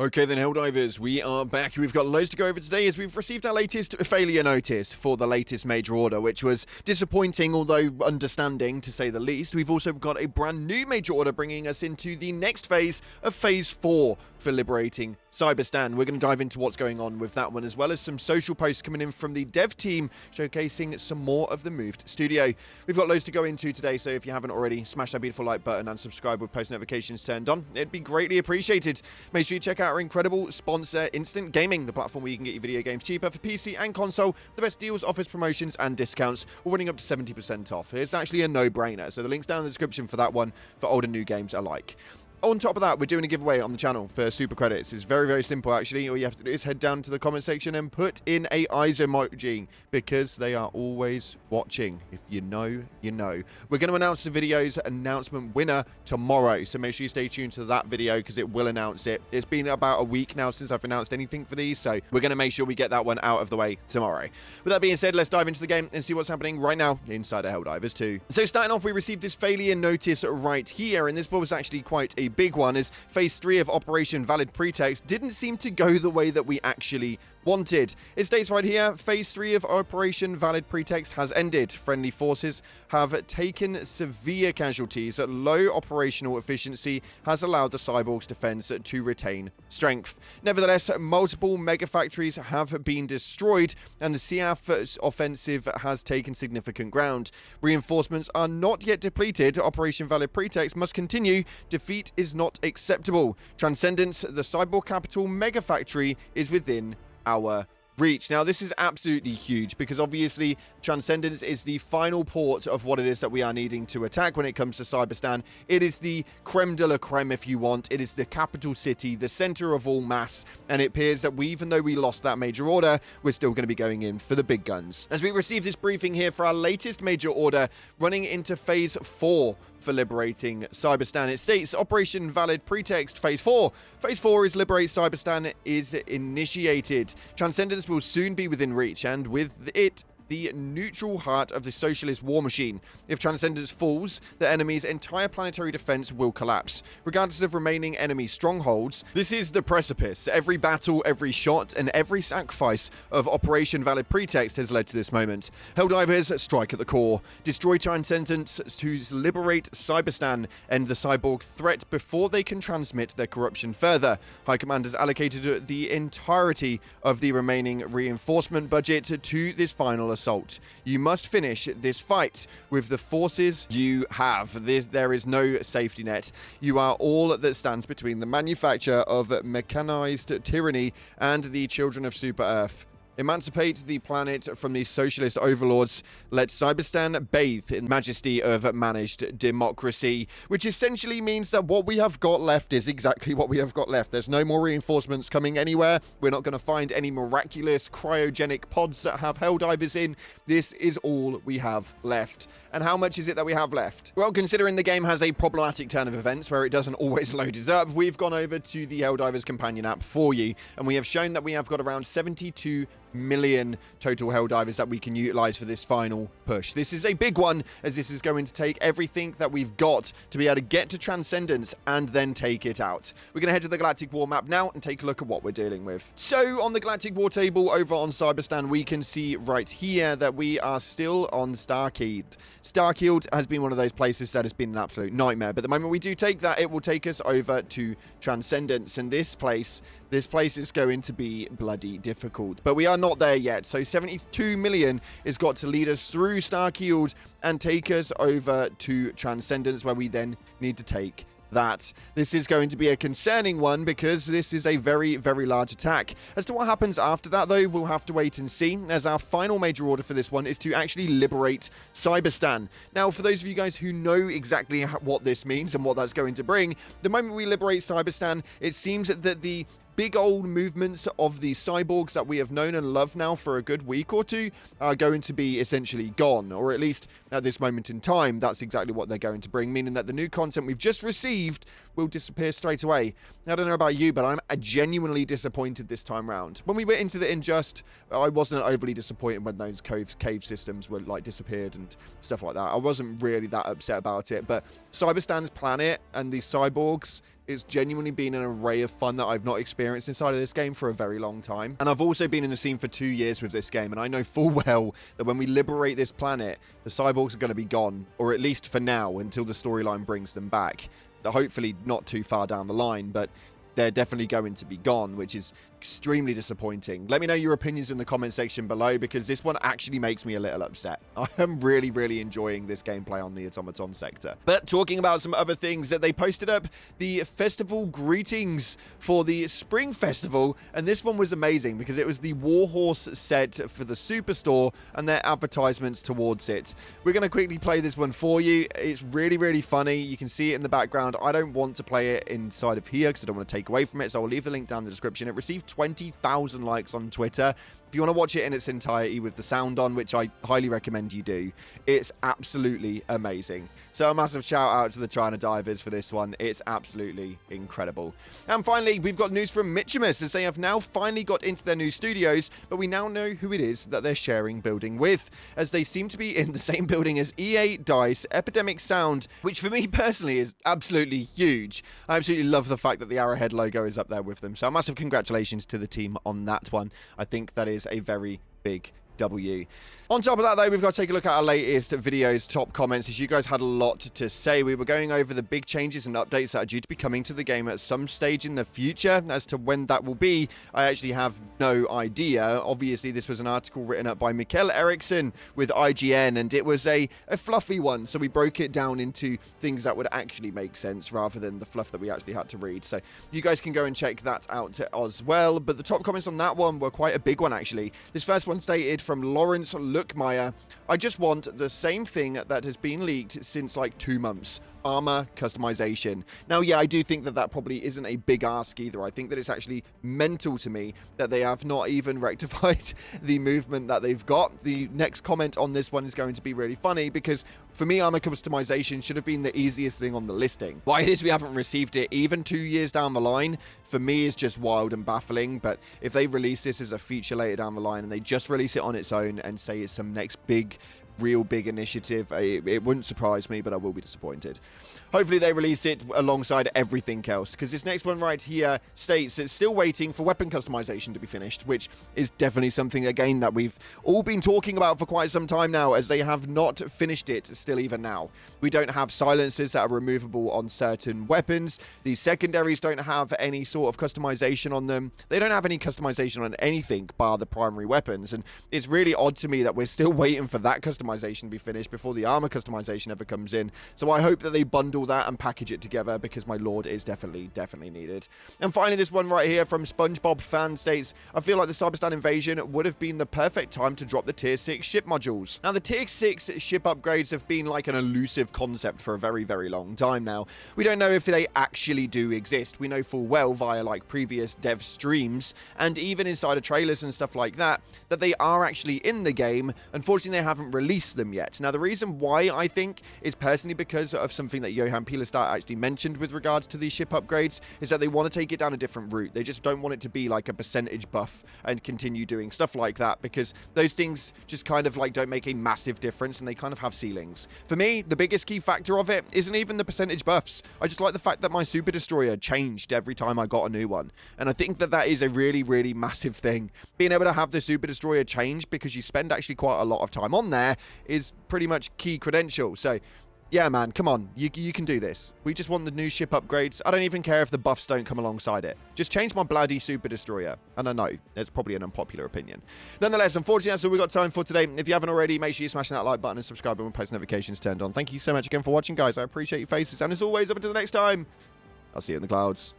Okay then, Helldivers, we are back. We've got loads to go over today as we've received our latest failure notice for the latest major order, which was disappointing, although understanding, to say the least. We've also got a brand new major order bringing us into the next phase of Phase 4 for liberating Cyberstan. We're going to dive into what's going on with that one, as well as some social posts coming in from the dev team, showcasing some more of the moved studio. We've got loads to go into today, so if you haven't already, smash that beautiful like button and subscribe with post notifications turned on. It'd be greatly appreciated. Make sure you check out our incredible sponsor, Instant Gaming, the platform where you can get your video games cheaper for PC and console, the best deals, offers, promotions, and discounts, all running up to 70% off. It's actually a no-brainer, so the link's down in the description for that one, for old and new games alike. On top of that, we're doing a giveaway on the channel for super credits. It's very, very simple, actually. All you have to do is head down to the comment section and put in a eyes emoji, because they are always watching. If you know, you know. We're going to announce the video's announcement winner tomorrow, so make sure you stay tuned to that video, because it will announce it. It's been about a week now since I've announced anything for these, so we're going to make sure we get that one out of the way tomorrow. With that being said, let's dive into the game and see what's happening right now inside of Helldivers 2. So starting off, we received this failure notice right here, and this was actually quite a big one, as Phase 3 of Operation Valid Pretext didn't seem to go the way that we actually wanted. It states right here, Phase 3 of Operation Valid Pretext has ended. Friendly forces have taken severe casualties. Low operational efficiency has allowed the Cyborgs' defense to retain strength. Nevertheless, multiple mega factories have been destroyed, and the CF offensive has taken significant ground. Reinforcements are not yet depleted. Operation Valid Pretext must continue. Defeat is not acceptable. Transcendence, the cyborg capital mega factory, is within our reach. Now, this is absolutely huge, because obviously Transcendence is the final port of what it is that we are needing to attack when it comes to Cyberstan. It is the creme de la creme, if you want. It is the capital city, the center of all mass, and it appears that even though we lost that major order, we're still going to be going in for the big guns. As we receive this briefing here for our latest major order, running into Phase 4 for liberating Cyberstan, it states Operation Valid Pretext Phase 4. Phase 4 is Liberate Cyberstan is initiated. Transcendence will soon be within reach, and with it, the neutral heart of the socialist war machine. If Transcendence falls, the enemy's entire planetary defense will collapse. Regardless of remaining enemy strongholds, this is the precipice. Every battle, every shot, and every sacrifice of Operation Valid Pretext has led to this moment. Helldivers strike at the core. Destroy Transcendence to liberate Cyberstan, end the cyborg threat before they can transmit their corruption further. High Command has allocated the entirety of the remaining reinforcement budget to this final assault. You must finish this fight with the forces you have. There is no safety net. You are all that stands between the manufacture of mechanized tyranny and the children of Super Earth. Emancipate the planet from the socialist overlords. Let Cyberstan bathe in majesty of managed democracy, which essentially means that what we have got left is exactly what we have got left. There's no more reinforcements coming anywhere. We're not going to find any miraculous cryogenic pods that have Helldivers in. This is all we have left. And how much is it that we have left? Well, considering the game has a problematic turn of events where it doesn't always load it up, we've gone over to the Helldivers companion app for you, and we have shown that we have got around 72 million total Helldivers that we can utilize for this final push. This is a big one, as this is going to take everything that we've got to be able to get to Transcendence and then take it out. We're going to head to the Galactic War map now and take a look at what we're dealing with. So on the Galactic War table over on Cyberstan, we can see right here that we are still on Starkey. Starkey has been one of those places that has been an absolute nightmare, but the moment we do take that, it will take us over to Transcendence, and this place is going to be bloody difficult. But we are not there yet, so 72 million has got to lead us through Starkey and take us over to Transcendence, where we then need to take that. This is going to be a concerning one, because this is a very, very large attack. As to what happens after that, though, we'll have to wait and see, as our final major order for this one is to actually liberate Cyberstan. Now, for those of you guys who know exactly what this means and what that's going to bring, the moment we liberate Cyberstan, it seems that the big old movements of the cyborgs that we have known and loved now for a good week or two are going to be essentially gone, or at least at this moment in time, that's exactly what they're going to bring, meaning that the new content we've just received will disappear straight away. Now, I don't know about you, but I'm genuinely disappointed this time round. When we went into the Injust, I wasn't overly disappointed when those cave systems were like disappeared and stuff like that. I wasn't really that upset about it, but Cyberstan's planet and the cyborgs It's genuinely been an array of fun that I've not experienced inside of this game for a very long time. And I've also been in the scene for 2 years with this game, and I know full well that when we liberate this planet, the cyborgs are going to be gone, or at least for now, until the storyline brings them back. Hopefully not too far down the line, but they're definitely going to be gone, which is extremely disappointing. Let me know your opinions in the comment section below, because this one actually makes me a little upset. I am really enjoying this gameplay on the automaton sector. But talking about some other things, that they posted up the festival greetings for the spring festival, and this one was amazing because it was the Warhorse set for the Superstore and their advertisements towards it. We're going to quickly play this one for you. It's really funny. You can see it in the background. I don't want to play it inside of here because I don't want to take away from it, so I'll leave the link down in the description. It received 20,000 likes on Twitter. If you want to watch it in its entirety with the sound on, which I highly recommend you do, it's absolutely amazing. So a massive shout out to the Helldivers for this one. It's absolutely incredible. And finally, we've got news from Mitchimus, as they have now finally got into their new studios, but we now know who it is that they're sharing building with, as they seem to be in the same building as EA, DICE, Epidemic Sound, which for me personally is absolutely huge. I absolutely love the fact that the Arrowhead logo is up there with them. So a massive congratulations to the team on that one. I think that is a very big W. On top of that, though, we've got to take a look at our latest videos, top comments, as you guys had a lot to say. We were going over the big changes and updates that are due to be coming to the game at some stage in the future. As to when that will be, I actually have no idea. Obviously, this was an article written up by Mikkel Eriksson with IGN, and it was a fluffy one, so we broke it down into things that would actually make sense rather than the fluff that we actually had to read. So you guys can go and check that out as well. But the top comments on that one were quite a big one, actually. This first one stated from Lawrence Lookmeyer, I just want the same thing that has been leaked since like 2 months. Armor customization. Now, yeah, I do think that that probably isn't a big ask either. I think that it's actually mental to me that they have not even rectified the movement that they've got. The next comment on this one is going to be really funny, because for me, armor customization should have been the easiest thing on the listing. Why it is we haven't received it even 2 years down the line, for me, is just wild and baffling. But if they release this as a feature later down the line and they just release it on its own and say it's some next real big initiative, it wouldn't surprise me, but I will be disappointed. Hopefully they release it alongside everything else, because this next one right here states it's still waiting for weapon customization to be finished, which is definitely something, again, that we've all been talking about for quite some time now, as they have not finished it still even now. We don't have silencers that are removable on certain weapons. The secondaries don't have any sort of customization on them. They don't have any customization on anything bar the primary weapons, and it's really odd to me that we're still waiting for that customization to be finished before the armor customization ever comes in. So I hope that they bundle that and package it together, because my lord, is definitely needed. And finally, this one right here from SpongeBob Fan states, I feel like the cyberstan invasion would have been the perfect time to drop the tier 6 ship modules. Now, the tier 6 ship upgrades have been like an elusive concept for a very long time now. We don't know if they actually do exist. We know full well via like previous dev streams and even inside of trailers and stuff like that, that they are actually in the game. Unfortunately, they haven't released them yet. Now, the reason why I think is personally because of something that Johan Pilestad actually mentioned with regards to these ship upgrades, is that they want to take it down a different route. They just don't want it to be like a percentage buff and continue doing stuff like that, because those things just kind of like don't make a massive difference, and they kind of have ceilings. For me, the biggest key factor of it isn't even the percentage buffs. I just like the fact that my Super Destroyer changed every time I got a new one, and I think that that is a really massive thing. Being able to have the Super Destroyer change because you spend actually quite a lot of time on there is pretty much key credential. So yeah, man, come on. You can do this. We just want the new ship upgrades. I don't even care if the buffs don't come alongside it. Just change my bloody Super Destroyer. And I know, that's probably an unpopular opinion. Nonetheless, unfortunately, that's all we've got time for today. If you haven't already, make sure you smash that like button and subscribe when post notifications turned on. Thank you so much again for watching, guys. I appreciate your faces. And as always, up until the next time, I'll see you in the clouds.